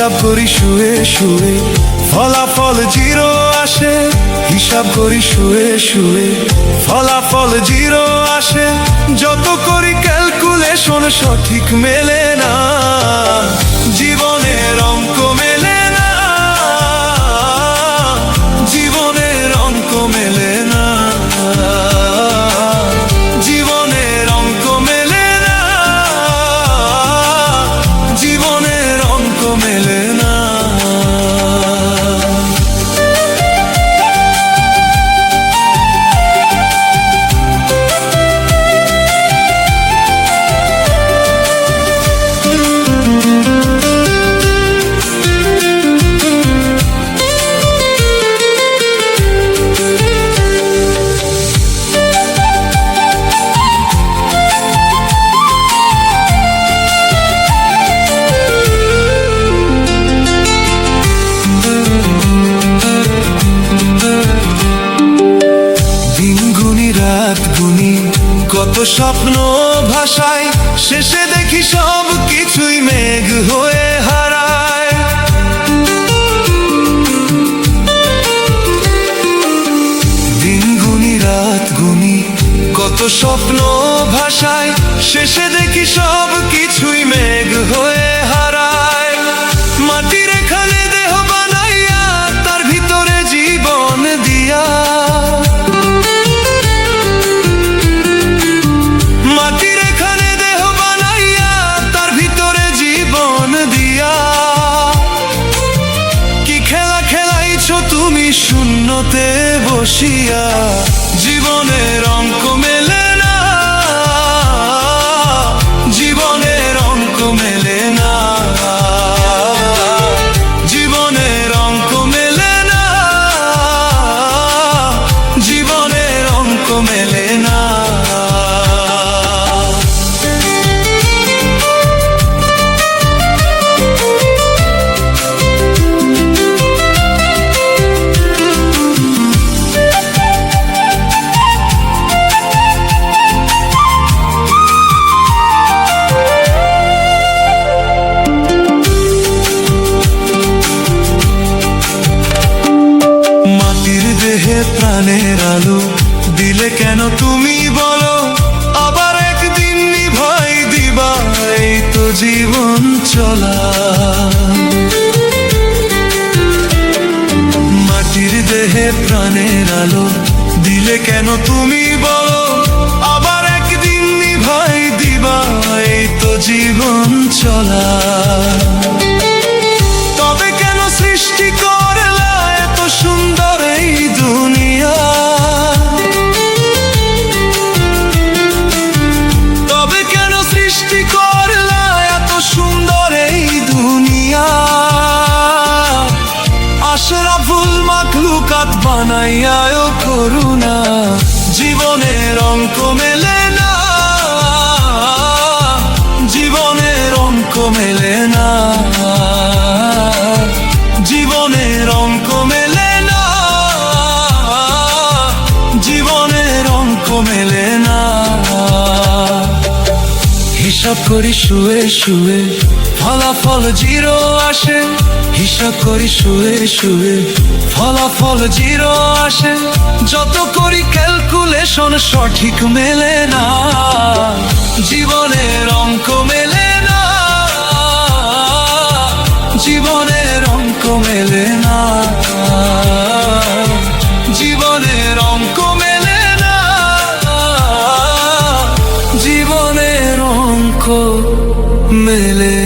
হিসাব করি শুয়ে শুয়ে, ফলাফল জিরো আসে। হিসাব করি শুয়ে শুয়ে, ফলাফল জিরো আসে। যত করি ক্যালকুলেশন সঠিক মেলে না, জীবনের অঙ্ক মেলে না, জীবনের অঙ্ক মেলে না, জীবনের অঙ্ক মেলে না, জীবনের অঙ্ক মেলে না। কত স্বপ্ন ভাষায়, শেষে দেখি সব কিছুই মেঘ হয়ে হারায়। দিন গুনি রাত গুনি, কত স্বপ্ন ভাষায়, শেষে দেখি সব কিছুই মেঘ হয়ে হারায়। মাটির এখানে দেহ বানাইয়া, তার ভিতরে জীবন দিয়া, তুমি শূন্যতে বসিয়া। জীবনের অঙ্ক মেলে না, জীবনের অঙ্ক মেলে না, জীবনের অঙ্ক মেলে না, জীবনের অঙ্ক মেলে না। প্রাণের আলো দিলে কেন তুমি বলো, আবার একদিন নিভাই দিবা, এই তো জীবন চলা। মাটির দেহে প্রাণের আলো দিলে কেন তুমি বলো, আবার একদিন নিভাই দিবা, এই তো জীবন চলা। তবে কেন সৃষ্টি করলা এত সুন্দর এই দুনিয়া, তবে কেন সৃষ্টি করলা এত সুন্দর এই দুনিয়া। আশরাফুল মাখলুকাত বানাইয়া করুণা, জীবনের অঙ্ক মেলে না, জীবনের অঙ্ক মেলে না, জীবনের অঙ্ক মেলে না, জীবনের অঙ্ক মেলে না। হিসাব করি শুয়ে শুয়ে, ফলাফল জিরো আসে। হিসাব করি শুয়ে শুয়ে, ফলাফল জিরো আসে। যত করি ক্যালকুলেশন সঠিক মেলে না, জীবনের অঙ্ক মেলে না, জীবনের অঙ্ক মেলে না, জীবনের অঙ্ক মেলে না, জীবনের অঙ্ক মেলে